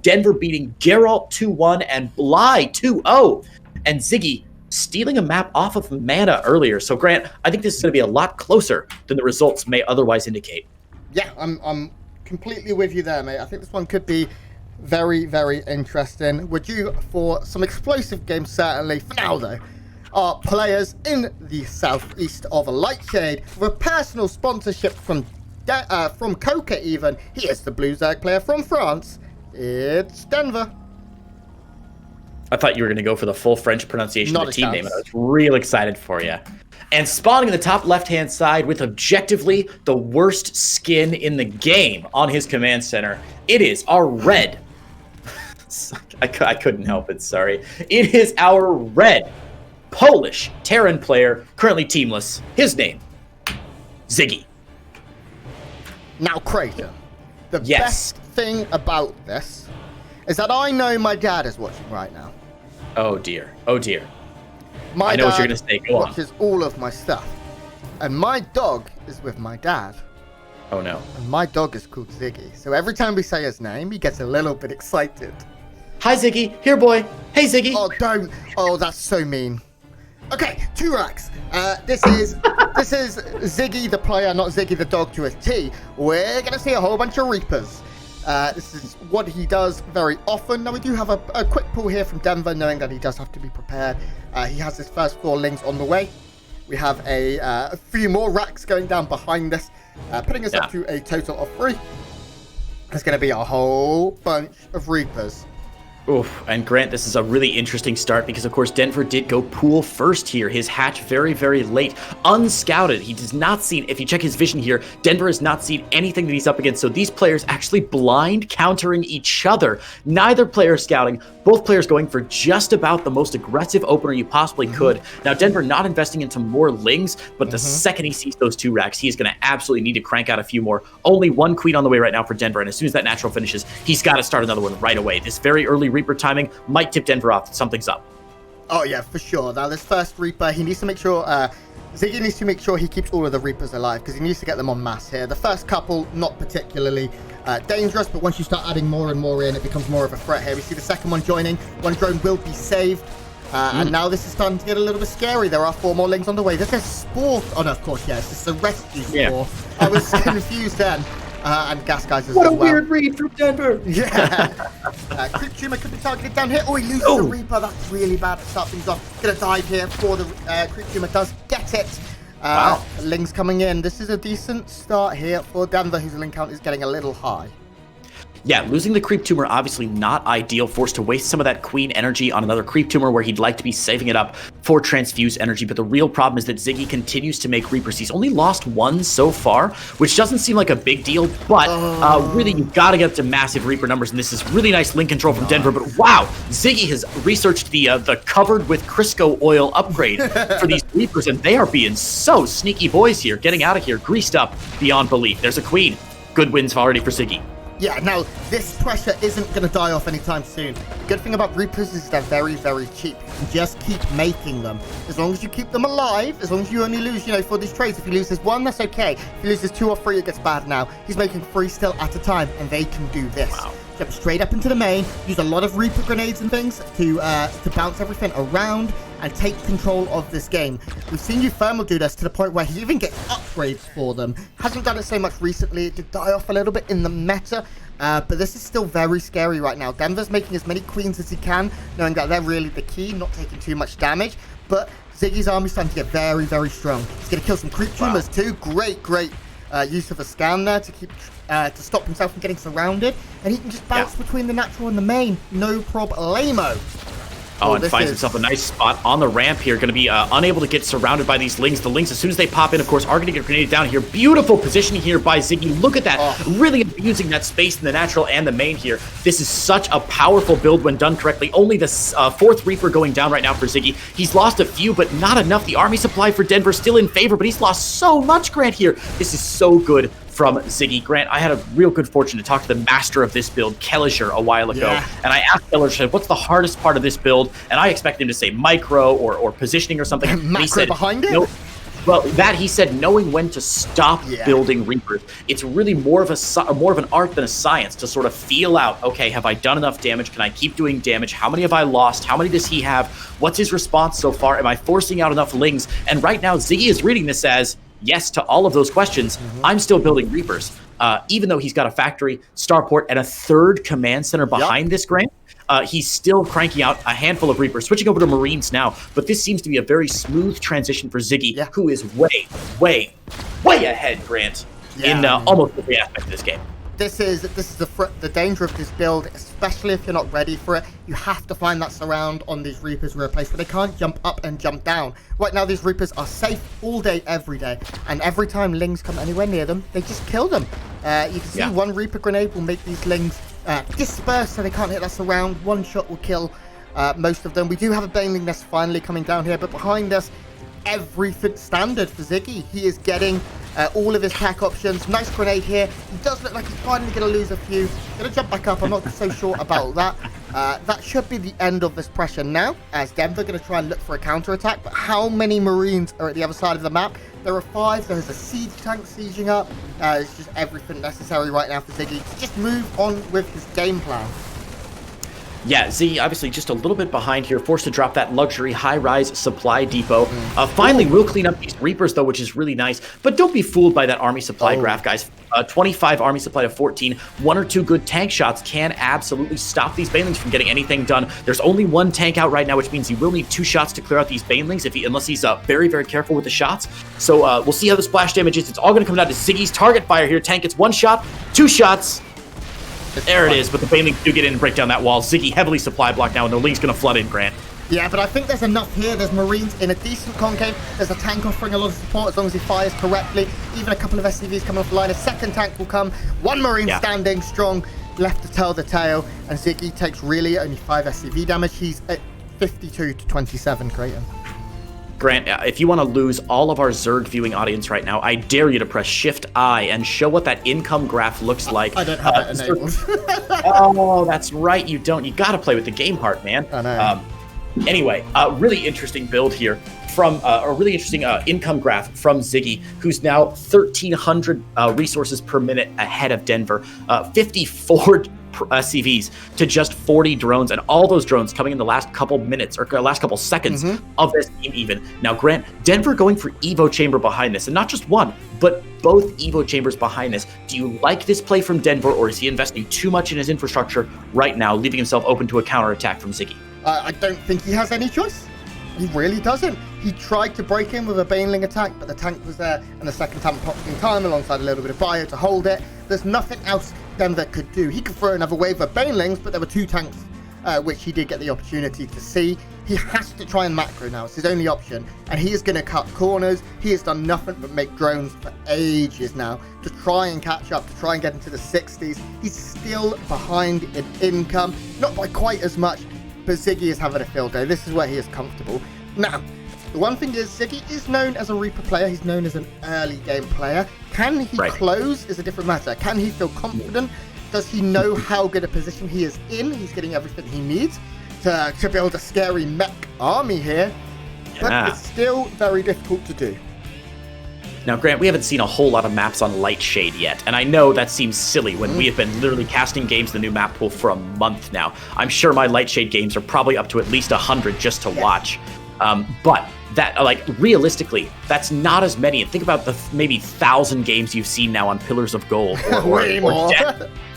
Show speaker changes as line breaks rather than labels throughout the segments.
Denver beating Geralt 2-1 and Bly 2-0. And Ziggy stealing a map off of Mana earlier. So, Grant, I think this is going to be a lot closer than the results may otherwise indicate.
Yeah, I'm completely with you there, mate. I think this one could be very, very interesting. We're due for some explosive games, certainly. For now, though, our players in the southeast of Lightshade with a personal sponsorship from Coca even. He is the Blue Zerg player from France. It's Denver.
I thought you were going to go for the full French pronunciation of the team name, and I was real excited for you. And spawning in the top left-hand side with objectively the worst skin in the game on his command center, it is our red. I couldn't help it, sorry. It is our red Polish Terran player, currently teamless. His name, Ziggy.
Now, Crater, the best thing about this is that I know my dad is watching right now.
Oh, dear. Oh, dear.
My
I know what you're going to say. Go on.
Watches all of my stuff. And my dog is with my dad.
Oh, no.
And my dog is called Ziggy. So every time we say his name, he gets a little bit excited.
Hi, Ziggy. Here, boy. Hey, Ziggy.
Oh, don't. Oh, that's so mean. Okay, 2 racks. This is Ziggy the player, not Ziggy the dog to his T. We're going to see a whole bunch of Reapers. This is what he does very often. Now, we do have a quick pull here from Denver, knowing that he does have to be prepared. He has his first 4 lings on the way. We have a few more racks going down behind this, putting us up to a total of 3. There's going to be a whole bunch of Reapers.
Oof, and Grant, this is a really interesting start because, of course, Denver did go pool first here. His hatch very, very late, unscouted. He does not see, if you check his vision here, Denver has not seen anything that he's up against. So these players actually blind countering each other. Neither player scouting, both players going for just about the most aggressive opener you possibly could. Now, Denver not investing into more lings, but the second he sees those 2 racks, he is going to absolutely need to crank out a few more. Only 1 queen on the way right now for Denver, and as soon as that natural finishes, he's got to start another one right away. This very early Reaper timing might tip Denver off. Something's up.
Oh, yeah, for sure. Now, this first Reaper, he needs to make sure... Ziggy needs to make sure he keeps all of the Reapers alive, because he needs to get them en masse here. The first couple, not particularly dangerous, but once you start adding more and more in, it becomes more of a threat here. We see the second one joining. 1 drone will be saved. And now this is starting to get a little bit scary. There are 4 more lings on the way. This is Spore. Oh, no, of course, yes. This is a rescue Spore. I was confused then. And gas guys as well.
What a weird read from Denver.
Yeah. Creep Tumor could be targeted down here. Oh, he loses the Reaper. That's really bad to start things off. Gonna dive here for the Creep Tumor. Does get it.
Wow.
Lings coming in. This is a decent start here for Denver, whose ling count is getting a little high.
Yeah, losing the Creep Tumor, obviously not ideal. Forced to waste some of that Queen energy on another Creep Tumor where he'd like to be saving it up for Transfuse energy. But the real problem is that Ziggy continues to make Reapers. He's only lost 1 so far, which doesn't seem like a big deal. But really, you've got to get up to massive Reaper numbers. And this is really nice link control from Denver. But wow, Ziggy has researched the covered with Crisco oil upgrade for these Reapers. And they are being so sneaky boys here. Getting out of here, greased up beyond belief. There's a Queen. Good wins already for Ziggy.
Yeah, now, this pressure isn't going to die off anytime soon. The good thing about Reapers is they're very, very cheap. You can just keep making them. As long as you keep them alive, as long as you only lose, for these trades, if you lose this 1, that's okay. If you lose this 2 or 3, it gets bad now. He's making 3 still at a time, and they can do this.
Wow.
Jump straight up into the main, use a lot of Reaper grenades and things to bounce everything around and take control of this game. We've seen Thermal do this to the point where he even gets upgrades for them. Hasn't done it so much recently. It did die off a little bit in the meta, but this is still very scary right now. Denver's making as many queens as he can, knowing that they're really the key, not taking too much damage, but Ziggy's army's starting to get very, very strong. He's going to kill some Creep Tumors too. Great use of a scan there to keep to stop himself from getting surrounded, and he can just bounce between the natural and the main, no problemo.
Oh, and finds himself a nice spot on the ramp here. Going to be unable to get surrounded by these lings. The lings, as soon as they pop in, of course, are going to get grenaded down here. Beautiful positioning here by Ziggy. Look at that. Really abusing that space in the natural and the main here. This is such a powerful build when done correctly. Only the 4th Reaper going down right now for Ziggy. He's lost a few, but not enough. The army supply for Denver still in favor, but he's lost so much, Grant, here. This is so good from Ziggy. Grant, I had a real good fortune to talk to the master of this build, Kellisher, a while ago, and I asked Kellisher, what's the hardest part of this build? And I expected him to say micro or positioning or something.
Macro behind it?
Nope. Well, that he said, knowing when to stop building Reapers. It's really more of an art than a science to sort of feel out, okay, have I done enough damage? Can I keep doing damage? How many have I lost? How many does he have? What's his response so far? Am I forcing out enough lings? And right now, Ziggy is reading this as yes to all of those questions. I'm still building Reapers. Even though he's got a factory, starport, and a third command center behind this, Grant, he's still cranking out a handful of Reapers, switching over to Marines now. But this seems to be a very smooth transition for Ziggy, who is way ahead, Grant, in almost every aspect of this game.
This is the danger of this build, especially if you're not ready for it. You have to find that surround on these Reapers we're replaced, where they can't jump up and jump down. Right now, these Reapers are safe all day, every day, and every time Lings come anywhere near them, they just kill them. You can see one Reaper grenade will make these Lings disperse so they can't hit that surround. One shot will kill most of them. We do have a Baneling Nest finally coming down here, but behind us, everything standard for Ziggy. He is getting all of his tack options. Nice grenade here. He does look like he's finally going to lose a few. Going to jump back up. I'm not so sure about that. That should be the end of this pressure now, as Denver going to try and look for a counter-attack. But how many Marines are at the other side of the map? There are 5. There's a siege tank sieging up. It's just everything necessary right now for Ziggy to just move on with his game plan.
Yeah, Z obviously just a little bit behind here, forced to drop that luxury high-rise supply depot. Finally, we'll clean up these Reapers, though, which is really nice. But don't be fooled by that army supply graph, guys. 25 army supply to 14. 1 or 2 good tank shots can absolutely stop these Banelings from getting anything done. There's only 1 tank out right now, which means he will need 2 shots to clear out these Banelings unless he's very, very careful with the shots. So we'll see how the splash damage is. It's all going to come down to Ziggy's target fire here. Tank gets 1 shot, 2 shots. There it is, but the Banelings do get in and break down that wall. Ziggy heavily supply block now, and the Ling's going to flood in, Grant.
Yeah, but I think there's enough here. There's Marines in a decent concave. There's a tank offering a lot of support as long as he fires correctly. Even a couple of SCVs coming off the line. A second tank will come. 1 Marine standing strong, left to tell the tale. And Ziggy takes really only 5 SCV damage. He's at 52 to 27, Creighton.
Grant, if you want to lose all of our Zerg viewing audience right now, I dare you to press Shift-I and show what that income graph looks like.
I don't have it enabled.
Oh, that's right, you don't. You got to play with the game heart, man.
I know.
Anyway, really interesting build here from a really interesting income graph from Ziggy, who's now 1,300 resources per minute ahead of Denver. 54 CVs to just 40 drones, and all those drones coming in the last couple minutes or last couple seconds of this game even. Now, Grant, Denver going for Evo Chamber behind this, and not just one, but both Evo Chambers behind this. Do you like this play from Denver, or is he investing too much in his infrastructure right now, leaving himself open to a counterattack from Ziggy?
I don't think he has any choice. He really doesn't. He tried to break in with a Baneling attack, but the tank was there, and the second tank popped in time alongside a little bit of bio to hold it. There's nothing else Denver could do. He could throw another wave of Banelings, but there were 2 tanks, which he did get the opportunity to see. He has to try and macro now. It's his only option, and he is going to cut corners. He has done nothing but make drones for ages now to try and catch up, to try and get into the 60s. He's still behind in income, not by quite as much, but Ziggy is having a field day. This is where he is comfortable. Now, the one thing is, Ziggy is known as a Reaper player. He's known as an early game player. Can he close is a different matter. Can he feel confident? Does he know how good a position he is in? He's getting everything he needs to build a scary mech army here. But it's still very difficult to do.
Now, Grant, we haven't seen a whole lot of maps on Lightshade yet, and I know that seems silly when we have been literally casting games in the new map pool for a month now. I'm sure my Lightshade games are probably up to at least 100 just to watch. But that, like, realistically, that's not as many. And think about the maybe 1,000 games you've seen now on Pillars of Gold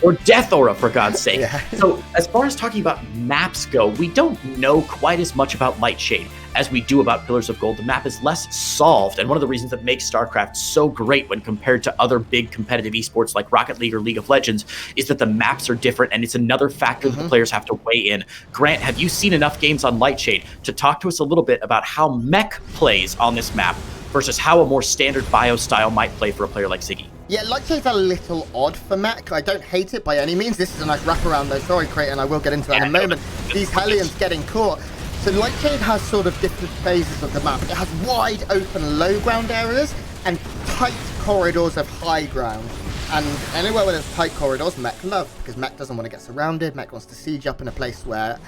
or Death Aura, for God's sake. So as far as talking about maps go, we don't know quite as much about Lightshade as we do about Pillars of Gold. The map is less solved, and one of the reasons that makes StarCraft so great when compared to other big competitive esports like Rocket League or League of Legends is that the maps are different, and it's another factor that the players have to weigh in. Grant, have you seen enough games on Lightshade to talk to us a little bit about how mech plays on this map versus how a more standard bio style might play for a player like Ziggy?
Yeah, Lightshade's a little odd for mech. I don't hate it by any means. This is a nice wraparound though. Sorry, Creighton, I will get into that in a moment. These Hellions getting caught. So Lightshade has sort of different phases of the map. It has wide open low ground areas and tight corridors of high ground. And anywhere where there's tight corridors, mech love, because mech doesn't want to get surrounded. Mech wants to siege up in a place where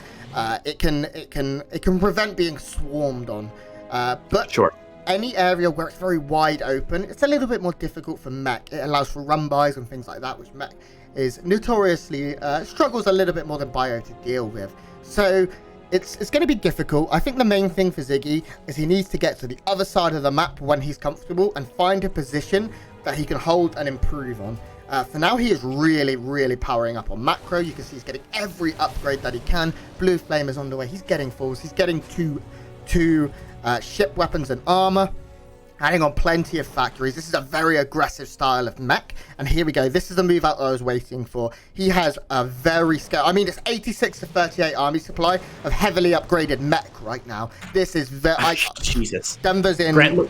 it can prevent being swarmed on. But any area where it's very wide open, it's a little bit more difficult for mech. It allows for run-bys and things like that, which mech is notoriously struggles a little bit more than bio to deal with. So it's going to be difficult. I think the main thing for Ziggy is he needs to get to the other side of the map when he's comfortable and find a position that he can hold and improve on. For now, he is really, really powering up on macro. You can see he's getting every upgrade that he can. Blue Flame is on the way. He's getting falls. He's getting two ship weapons and armor. Adding on plenty of factories. This is a very aggressive style of mech. And here we go. This is the move out that I was waiting for. He has a very scale. I mean, it's 86 to 38 army supply of heavily upgraded mech right now. This is very...
Jesus.
Denver's in...
Grant, look,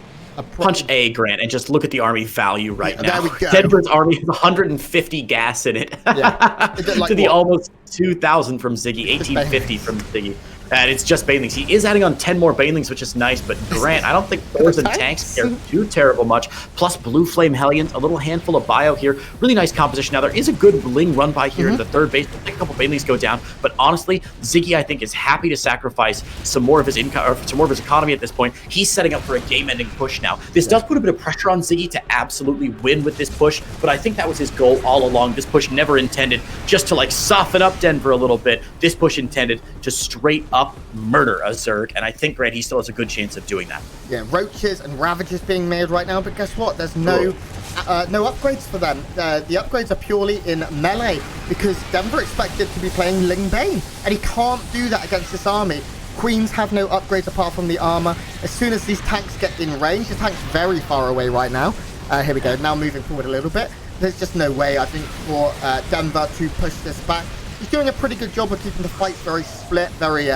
punch A, Grant, and just look at the army value right now.
There we go.
Denver's army has 150 gas in it.
Yeah. Like
to the
what?
almost 2,000 from Ziggy, 1,850 from Ziggy. And it's just banelings. He is adding on 10 more banelings, which is nice, but Grant, I don't think Thors and tanks care too terrible much. Plus Blue Flame Hellions, a little handful of bio here. Really nice composition. Now, there is a good bling run by here in the third base. A couple banelings go down, but honestly, Ziggy, I think, is happy to sacrifice some more of his income, or some more of his economy at this point. He's setting up for a game-ending push now. This does put a bit of pressure on Ziggy to absolutely win with this push, but I think that was his goal all along. This push never intended just to, like, soften up Denver a little bit. This push intended to straight up murder a Zerg, and I think, Grant, he still has a good chance of doing that.
Yeah, Roaches and Ravages being made right now, but guess what? There's no upgrades for them. The upgrades are purely in melee, because Denver expected to be playing Ling Bane, and he can't do that against this army. Queens have no upgrades apart from the armor. As soon as these tanks get in range, the tank's very far away right now. Here we go, now moving forward a little bit. There's just no way, I think, for Denver to push this back. He's doing a pretty good job of keeping the fight very split, very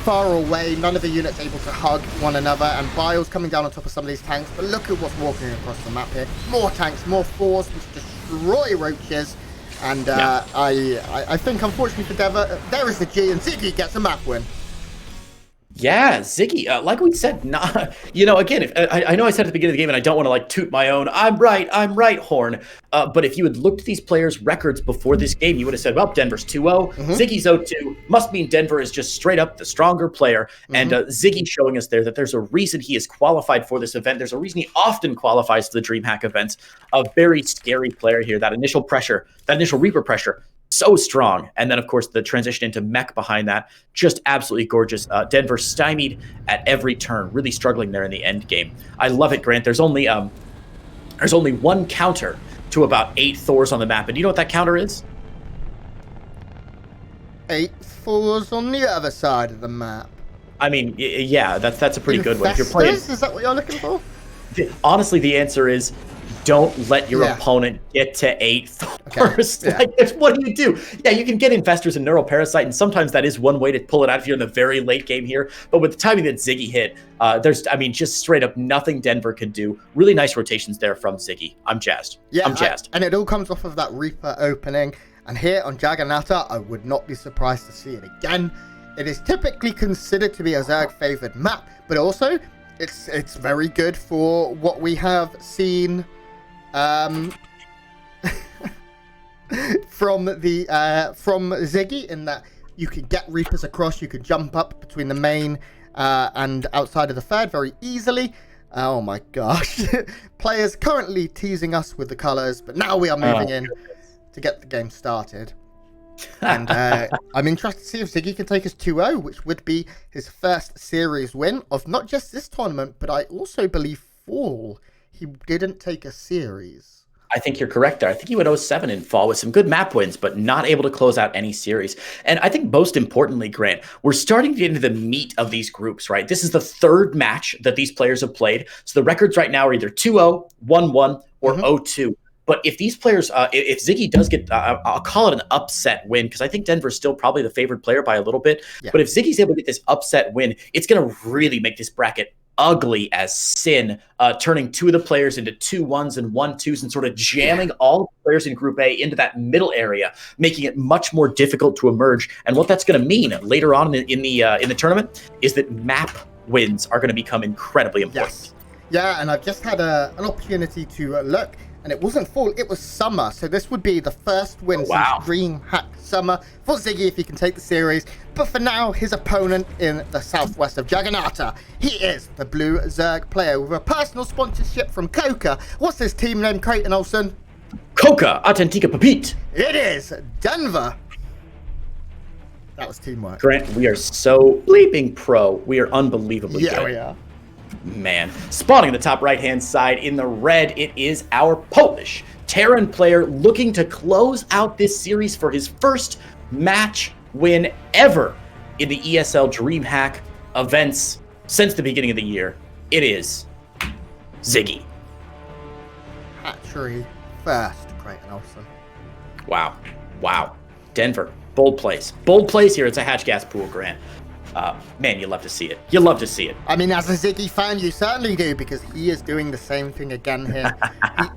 far away. None of the units able to hug one another, and Bile's coming down on top of some of these tanks. But look at what's walking across the map here. More tanks, more force, which destroy Roaches. And I think, unfortunately for Denver, there is the G, and Ziggy gets a map win.
Yeah, Ziggy, like we said, again, I know I said at the beginning of the game, and I don't want to like toot my own I'm right horn, but if you had looked at these players' records before this game, you would have said, well, Denver's 2-0, Ziggy's 0-2, must mean Denver is just straight up the stronger player, and Ziggy showing us there that there's a reason he is qualified for this event. There's a reason he often qualifies to the DreamHack events. A very scary player here. That initial pressure, that initial Reaper pressure, so strong. And then, of course, the transition into mech behind that, just absolutely gorgeous. Denver stymied at every turn, really struggling there in the end game. I love it, Grant. There's only one counter to about 8 Thors on the map. And do you know what that counter is?
8 Thors on the other side of the map.
I mean, yeah, that's a pretty good one. If you're playing,
is that what you're looking for?
Honestly, the answer is don't let your opponent get to 8 Thors.
Okay.
Like, what do you do? Yeah, you can get investors in Neural Parasite, and sometimes that is one way to pull it out if you're in the very late game here. But with the timing that Ziggy hit, there's, I mean, just straight up nothing Denver could do. Really nice rotations there from Ziggy. I'm jazzed.
Yeah,
I'm jazzed.
And it all comes off of that Reaper opening. And here on Jagannatha, I would not be surprised to see it again. It is typically considered to be a Zerg favored map, but also it's very good for what we have seen from Ziggy, in that you can get Reapers across, you can jump up between the main and outside of the third very easily. Oh my gosh. Players currently teasing us with the colors, but now we are moving in to get the game started. And I'm interested to see if Ziggy can take us 2-0, which would be his first series win of not just this tournament, but I also believe fall. He didn't take a series.
I think you're correct there. I think he went 0-7 in fall with some good map wins, but not able to close out any series. And I think most importantly, Grant, we're starting to get into the meat of these groups, right? This is the third match that these players have played. So the records right now are either 2-0, 1-1, or 0-2. But if these players, if Ziggy does get, I'll call it an upset win, because I think Denver's still probably the favored player by a little bit. Yeah. But if Ziggy's able to get this upset win, it's going to really make this bracket ugly as sin, turning 2 of the players into 2-1s and 1-2s, and sort of jamming all the players in Group A into that middle area, making it much more difficult to emerge. And what that's going to mean later on in the tournament is that map wins are going to become incredibly important.
Yes. Yeah, and I've just had an opportunity to look and it wasn't fall, it was summer. So this would be the first win since DreamHack Summer for Ziggy if he can take the series. But for now, his opponent in the southwest of Juggernaut, he is the Blue Zerg player with a personal sponsorship from Coca. What's his team name, Creighton Olsen?
Coca Authentica Pepite.
It is Denver. That was teamwork.
Grant, we are so bleeping pro. We are unbelievably good.
Yeah, we are.
Man. Spawning in the top right-hand side in the red, it is our Polish Terran player looking to close out this series for his first match win ever in the ESL DreamHack events since the beginning of the year. It is Ziggy.
Hatchery first, Creighton Olsen.
Wow. Wow. Denver. Bold plays. Bold plays here. It's a hatch gas pool, Grant. Man, you love to see it. You love to see it.
I mean, as a Ziggy fan, you certainly do, because he is doing the same thing again here.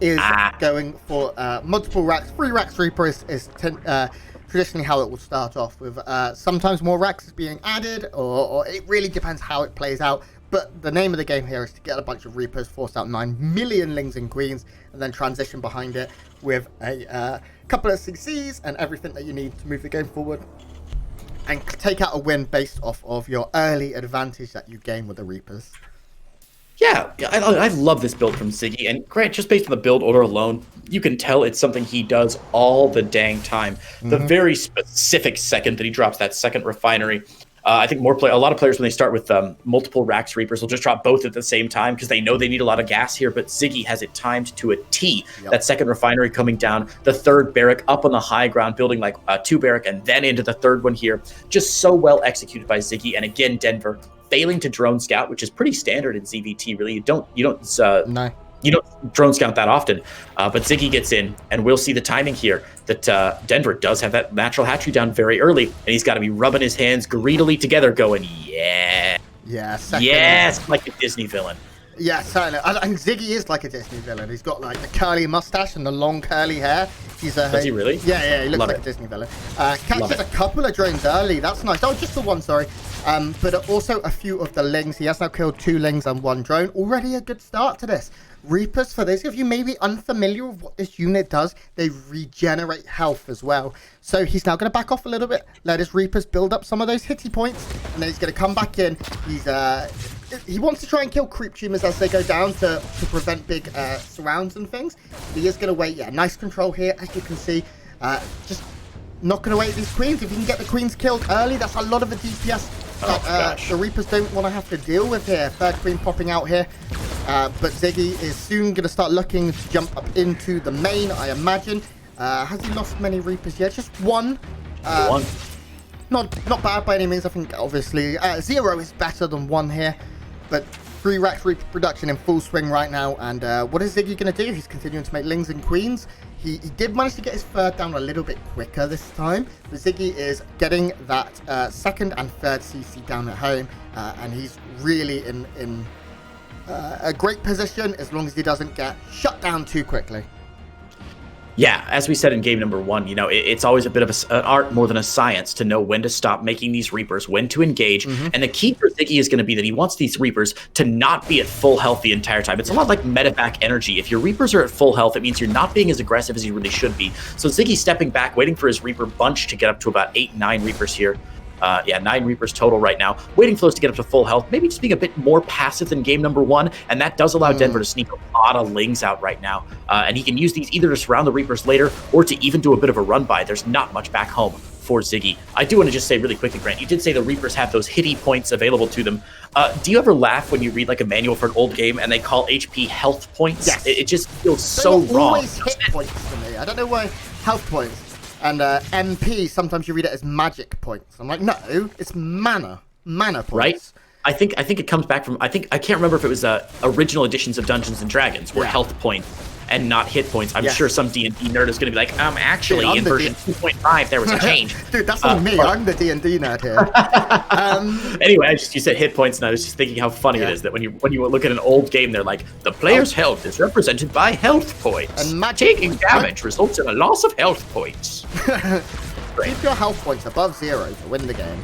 He is going for multiple racks. 3 racks Reaper is traditionally how it will start off, with sometimes more racks being added, or it really depends how it plays out. But the name of the game here is to get a bunch of Reapers, force out 9 million Lings and Queens, and then transition behind it with a couple of CCs and everything that you need to move the game forward, and take out a win based off of your early advantage that you gain with the Reapers.
Yeah, I love this build from Ziggy, and Grant, just based on the build order alone, you can tell it's something he does all the dang time. The very specific second that he drops that second refinery, I think a lot of players, when they start with multiple racks Reapers, will just drop both at the same time because they know they need a lot of gas here, but Ziggy has it timed to a T. Yep. That second refinery coming down, the third barrack up on the high ground, building like 2 barrack, and then into the third one here. Just so well executed by Ziggy. And again, Denver failing to drone scout, which is pretty standard in ZVT, really. You don't drone scout that often, but Ziggy gets in, and we'll see the timing here that Denver does have that natural hatchery down very early, and he's got to be rubbing his hands greedily together going, yeah. Yes, like a Disney villain.
Yeah, certainly. And Ziggy is like a Disney villain. He's got like the curly mustache and the long curly hair.
Does he really?
Yeah, he looks like a Disney villain. Catches a couple of drones early. That's nice. Oh, just the one, sorry. But also a few of the Lings. He has now killed 2 Lings and 1 drone. Already a good start to this. Reapers, for those of you maybe unfamiliar with what this unit does, they regenerate health as well. So he's now going to back off a little bit, let his Reapers build up some of those hitty points, and then he's going to come back in. He wants to try and kill creep tumors as they go down to prevent big surrounds and things. He is going to wait. Yeah, nice control here, as you can see. Just knocking away these queens. If you can get the queens killed early, that's a lot of the DPS that the Reapers don't want to have to deal with here. Third queen popping out here. But Ziggy is soon going to start looking to jump up into the main, I imagine. Has he lost many Reapers yet? Just 1.
One.
Not bad by any means. I think, obviously, 0 is better than 1 here. But 3 racks Reaper production in full swing right now. And what is Ziggy going to do? He's continuing to make Lings and Queens. He did manage to get his third down a little bit quicker this time. But Ziggy is getting that second and third CC down at home. And he's really in a great position as long as he doesn't get shut down too quickly.
Yeah, as we said in game number 1, it's always a bit of an art more than a science to know when to stop making these Reapers, when to engage. And the key for Ziggy is going to be that he wants these Reapers to not be at full health the entire time. It's a lot like medevac energy. If your Reapers are at full health, it means you're not being as aggressive as you really should be. So Ziggy's stepping back, waiting for his Reaper bunch to get up to about 8-9 Reapers here. 9 Reapers total right now. Waiting for those to get up to full health. Maybe just being a bit more passive than game number 1. And that does allow Denver to sneak a lot of Lings out right now. And he can use these either to surround the Reapers later or to even do a bit of a run by. There's not much back home for Ziggy. I do want to just say really quickly, Grant, you did say the Reapers have those hitty points available to them. Do you ever laugh when you read like a manual for an old game and they call HP health points?
Yes.
It just feels so wrong.
Always hit points to me. I don't know why. Health points. And MP, sometimes you read it as magic points. I'm like, no, it's mana points.
Right? I think it comes back from, I can't remember if it was original editions of Dungeons and Dragons where health points and not hit points. I'm sure some D&D nerd is going to be like, actually, in version 2.5, there was a change.
Dude, that's on me. I'm the D&D nerd here.
Anyway, you said hit points, and I was just thinking how funny it is that when you look at an old game, they're like, the player's health is represented by health points. And taking damage results in a loss of health points.
Keep your health points above 0 to win the game.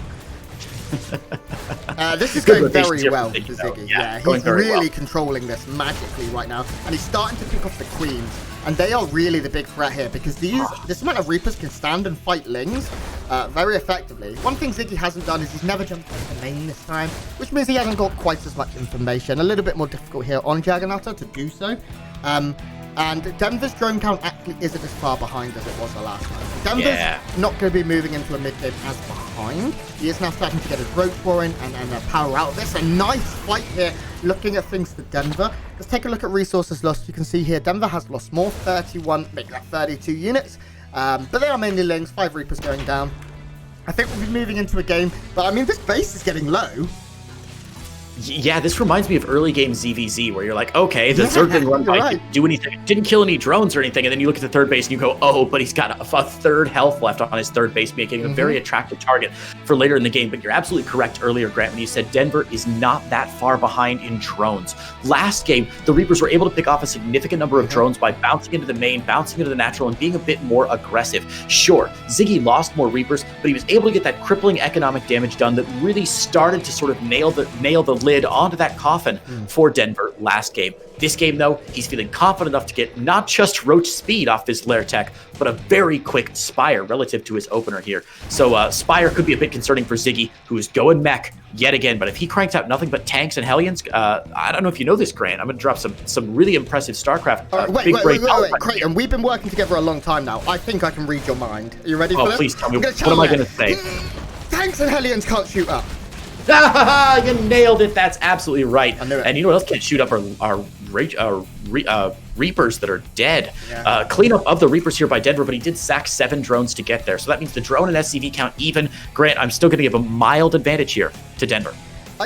This is
Good
going
rotation
very
here
well
for
for
Ziggy, though.
Ziggy.
Yeah,
Yeah,
going
he's
very
really
well.
controlling this magically right now, and he's starting to pick off the queens, and they are really the big threat here because this amount of Reapers can stand and fight Lings very effectively. One thing Ziggy hasn't done is he's never jumped into the main this time, which means he hasn't got quite as much information. A little bit more difficult here on Jaggernaut to do so. And Denver's drone count actually isn't as far behind as it was the last time. Denver's not going to be moving into a mid game as behind. He is now starting to get his roach warren and power out of this. A nice fight here, looking at things for Denver. Let's take a look at resources lost. You can see here Denver has lost more, 31, making that 32 units. But they are mainly Lings, 5 Reapers going down. I think we'll be moving into a game, but I mean, this base is getting low.
Yeah, this reminds me of early game ZVZ, where you're like, okay, the Zerg didn't run by, didn't do anything, didn't kill any drones or anything, and then you look at the third base and you go, oh, but he's got a third health left on his third base, making a very attractive target for later in the game. But you're absolutely correct earlier, Grant, when you said Denver is not that far behind in drones. Last game, the Reapers were able to pick off a significant number of drones by bouncing into the main, bouncing into the natural, and being a bit more aggressive. Sure, Ziggy lost more Reapers, but he was able to get that crippling economic damage done that really started to sort of nail the lid onto that coffin for Denver last game. This game, though, he's feeling confident enough to get not just roach speed off this Lair tech, but a very quick Spire relative to his opener here. So Spire could be a bit concerning for Ziggy, who is going mech yet again. But if he cranks out nothing but tanks and Hellions, I don't know if you know this, Grant. I'm going to drop some really impressive StarCraft.
Wait, Creighton, we've been working together a long time now. I think I can read your mind. Are you ready for this?
Oh, please tell me. What am I going to say?
Tanks and Hellions can't shoot up.
You nailed it. That's absolutely right.
I knew it.
And you know what else can't shoot up are Reapers that are dead. Yeah. Cleanup of the Reapers here by Denver, but he did sack 7 drones to get there. So that means the drone and SCV count even. Grant, I'm still going to give a mild advantage here to Denver.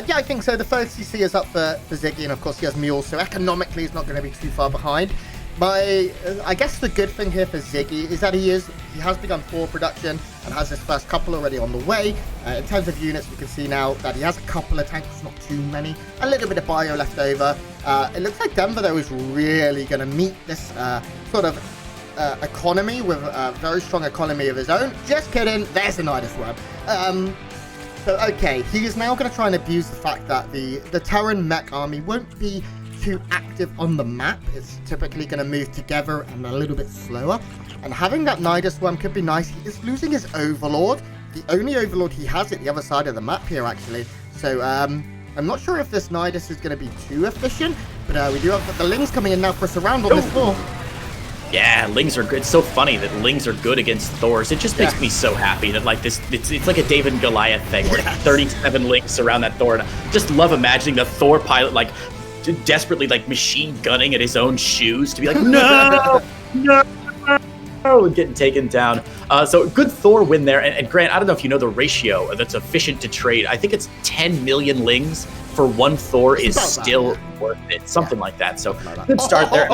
Yeah, I think so. The first CC is up for Ziggy, and of course he has Mule, so economically he's not going to be too far behind. I guess the good thing here for Ziggy is that he has begun Thor production and has his first couple already on the way. In terms of units, we can see now that he has a couple of tanks, not too many, a little bit of bio left over. It looks like Denver, though, is really going to meet this sort of economy with a very strong economy of his own. Just kidding, there's a Nidus Worm. So, okay, he is now going to try and abuse the fact that the Terran mech army won't be too active on the map. It's typically going to move together and a little bit slower. And having that Nidus Worm could be nice. He is losing his Overlord. The only Overlord he has at the other side of the map here, actually. So, I'm not sure if this Nidus is going to be too efficient. But we do have the Lings coming in now for a surround on this floor.
Yeah, Lings are good. It's so funny that Lings are good against Thors. It just makes me so happy that like this, it's like a David and Goliath thing where 37 Lings surround that Thor. And I just love imagining the Thor pilot like desperately like machine gunning at his own shoes to be like, no, and getting taken down. So good Thor win there. And Grant, I don't know if you know the ratio that's efficient to trade. I think it's 10 million Lings for 1 Thor is still worth it. Something like that. So good start there.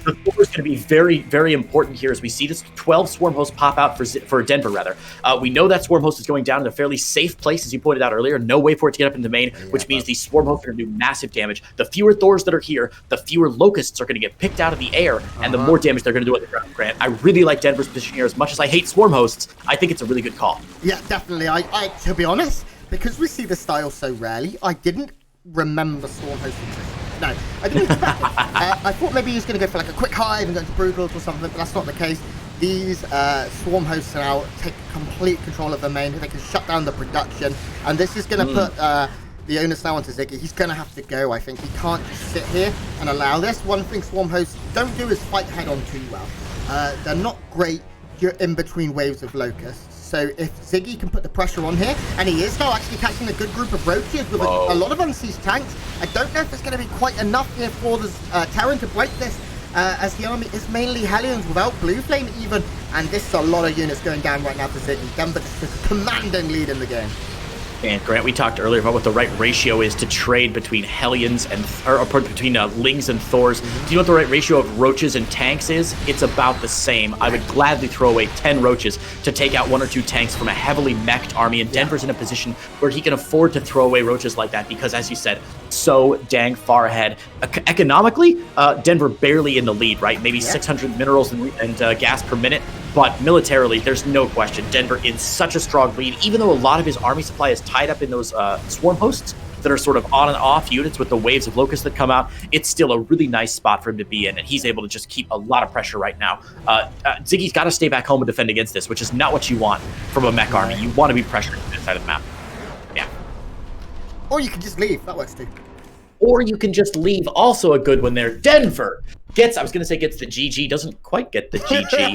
The Thor is going to be very, very important here as we see this 12 Swarm Host pop out for Denver, rather. We know that Swarm Host is going down in a fairly safe place, as you pointed out earlier. No way for it to get up into the main, which means these Swarm Hosts are going to do massive damage. The fewer Thors that are here, the fewer Locusts are going to get picked out of the air, and the more damage they're going to do on the ground, Grant. I really like Denver's position here. As much as I hate Swarm Hosts, I think it's a really good call.
Yeah, definitely. I to be honest, because we see the style so rarely, I didn't remember Swarm Hosts existing. No, I didn't expect it. I thought maybe he was going to go for like a quick hive and go into Brutals or something, but that's not the case. These Swarm Hosts now take complete control of the main. They can shut down the production, and this is going to put the onus now onto Ziggy. He's going to have to go, I think. He can't just sit here and allow this. One thing Swarm Hosts don't do is fight head-on too well. They're not great in between waves of Locusts. So if Ziggy can put the pressure on here, and he is now actually catching a good group of roaches with a lot of unseized tanks, I don't know if it's going to be quite enough here for the Terran to break this, as the army is mainly Hellions without Blue Flame even, and this is a lot of units going down right now for Ziggy. Denver just took a commanding lead in the game.
And Grant, we talked earlier about what the right ratio is to trade between Hellions and between Lings and Thors. Do you know what the right ratio of roaches and tanks is? It's about the same. I would gladly throw away 10 roaches to take out 1 or 2 tanks from a heavily meched army, and Denver's in a position where he can afford to throw away roaches like that because, as you said, so dang far ahead. Economically, Denver barely in the lead, right? Maybe 600 minerals and gas per minute. But militarily, there's no question. Denver in such a strong lead, even though a lot of his army supply is tied up in those swarm posts that are sort of on and off units with the waves of locusts that come out. It's still a really nice spot for him to be in, and he's able to just keep a lot of pressure right now. Ziggy's got to stay back home and defend against this, which is not what you want from a mech army. You want to be pressured to this side of the map. Yeah.
Or you can just leave. That works too.
Or you can just leave. Also a good one there. Denver gets, I was going to say gets the GG, doesn't quite get the GG.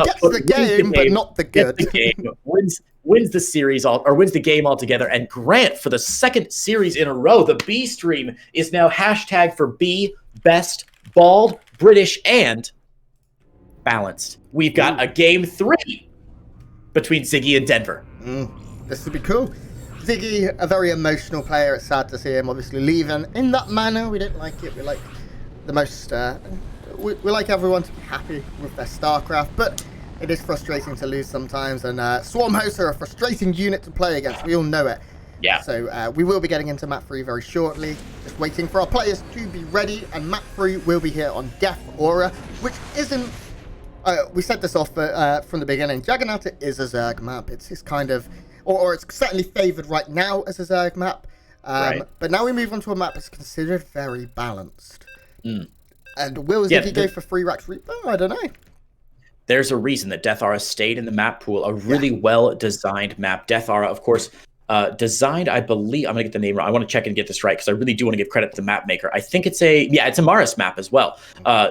Gets the game, but not the good.
Gets the game, wins the series wins the game altogether. And Grant, for the second series in a row, the B stream is now hashtag for B, best, bald, British, and balanced. We've got a game 3 between Ziggy and Denver.
This would be cool. Ziggy, a very emotional player. It's sad to see him obviously leaving in that manner. We don't like it. We like the most. We like everyone to be happy with their StarCraft, but it is frustrating to lose sometimes. And Swarm Hosts are a frustrating unit to play against. We all know it.
Yeah.
So we will be getting into map 3 very shortly. Just waiting for our players to be ready. And map 3 will be here on Death Aura, which isn't. We said this off from the beginning. Juggernaut is a Zerg map. It's kind of. Or it's certainly favoured right now as a Zerg map.
Right.
But now we move on to a map that's considered very balanced. And will Ziggy go for 3 racks Reaper? I don't know.
There's a reason that Death Aura stayed in the map pool. A really well-designed map. Death Aura, of course, designed, I believe, I'm going to get the name wrong. I want to check and get this right because I really do want to give credit to the map maker. I think it's a Maris map as well.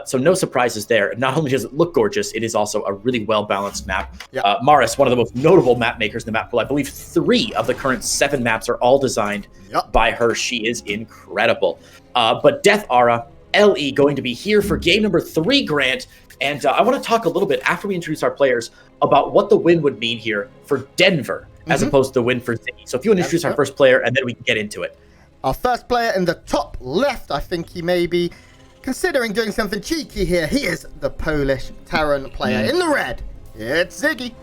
So no surprises there. Not only does it look gorgeous, it is also a really well-balanced map. Maris, one of the most notable map makers in the map pool. I believe 3 of the current 7 maps are all designed by her. She is incredible. But Death Aura, LE, going to be here for game number 3, Grant. And I want to talk a little bit, after we introduce our players, about what the win would mean here for Denver, as opposed to the win for Ziggy. So if you want to introduce our first player, and then we can get into it.
Our first player in the top left, I think he may be considering doing something cheeky here. He is the Polish Terran player. In the red, it's Ziggy.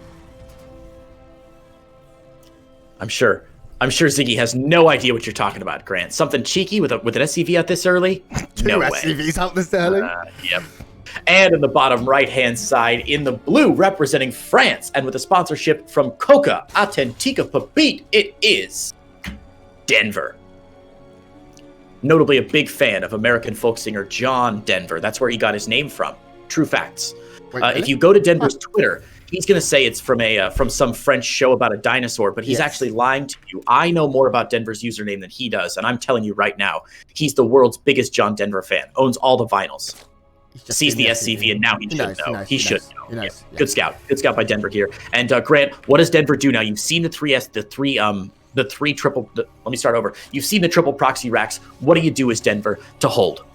I'm sure Ziggy has no idea what you're talking about, Grant. Something cheeky with an SCV out this early? No way.
2 SCVs out this early?
Yep. And in the bottom right-hand side, in the blue, representing France, and with a sponsorship from Coca Authentica Pabit, it is Denver. Notably a big fan of American folk singer John Denver. That's where he got his name from. True facts.
Wait, really?
If you go to Denver's Twitter, he's going to say it's from some French show about a dinosaur, but he's actually lying to you. I know more about Denver's username than he does, and I'm telling you right now, he's the world's biggest John Denver fan, owns all the vinyls. Sees the SCV, and now he should know. He should know. Good scout. Good scout by Denver here. And Grant, what does Denver do now? You've seen the three triple. Let me start over. You've seen the triple proxy racks. What do you do as Denver to hold?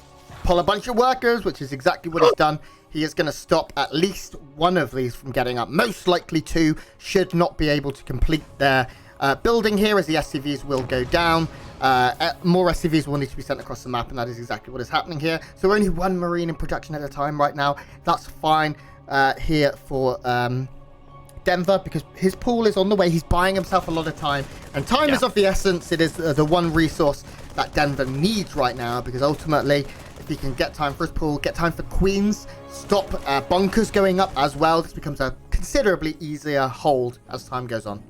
Pull a bunch of workers, which is exactly what he's done. He is going to stop at least one of these from getting up. Most likely 2 should not be able to complete their building here, as the SCVs will go down. More SCVs will need to be sent across the map, and that is exactly what is happening here. So only 1 Marine in production at a time right now. That's fine here for Denver, because his pool is on the way. He's buying himself a lot of time, and time is of the essence. It is the one resource that Denver needs right now, because ultimately, if he can get time for his pool, get time for queens, stop bunkers going up as well, this becomes a considerably easier hold as time goes on.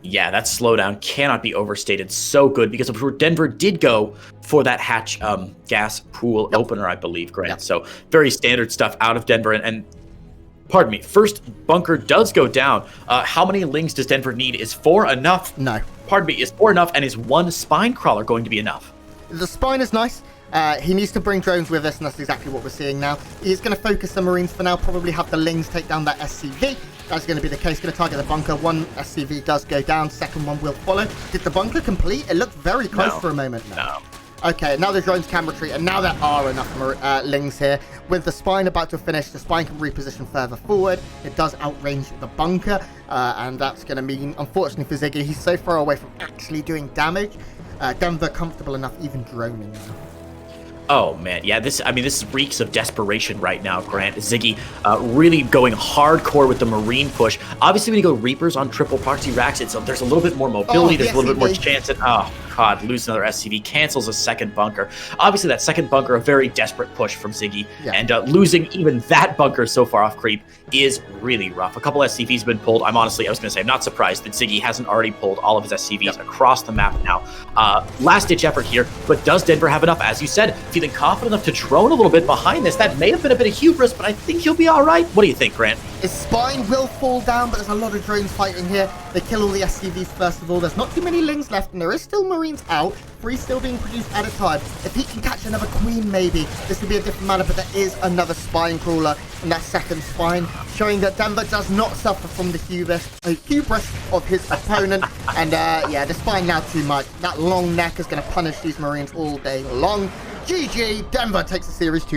Yeah, that slowdown cannot be overstated. So good, because Denver did go for that hatch gas pool opener, I believe, Grant. So very standard stuff out of Denver. And pardon me, first bunker does go down. How many lings does Denver need? Is 4 enough?
No.
Pardon me, is 4 enough? And is 1 spine crawler going to be enough?
The spine is nice. He needs to bring drones with us, and that's exactly what we're seeing now. He's going to focus the Marines for now, probably have the lings take down that SCV. That's going to be the case. Going to target the bunker. 1 SCV does go down. Second one will follow. Did the bunker complete? It looked very close for a moment.
No.
Okay, now the drones can retreat, and now there are enough lings here. With the spine about to finish, the spine can reposition further forward. It does outrange the bunker, and that's going to mean, unfortunately for Ziggy, he's so far away from actually doing damage. Denver comfortable enough even droning now.
Oh man, yeah, this reeks of desperation right now, Grant. Ziggy really going hardcore with the Marine push. Obviously, when you go Reapers on triple proxy racks, there's a little bit more mobility, there's a little bit more chance at, oh god, lose another SCV, cancels a second bunker. Obviously, that second bunker, a very desperate push from Ziggy, and losing even that bunker so far off creep is really rough. A couple SCVs have been pulled. I'm not surprised that Ziggy hasn't already pulled all of his SCVs across the map now. Last-ditch effort here, but does Denver have enough? As you said, feeling confident enough to drone a little bit behind this. That may have been a bit of hubris, but I think he'll be all right. What do you think, Grant?
His spine will fall down, but there's a lot of drones fighting here. They kill all the SCVs first of all. There's not too many Lings left, and there is still Marines out. 3 still being produced at a time. If he can catch another Queen, maybe, this would be a different matter, but there is another spine crawler in that second spine, showing that Denver does not suffer from the hubris of his opponent. And yeah, the spine now too much. That long neck is going to punish these Marines all day long. GG, Denver takes the series 2.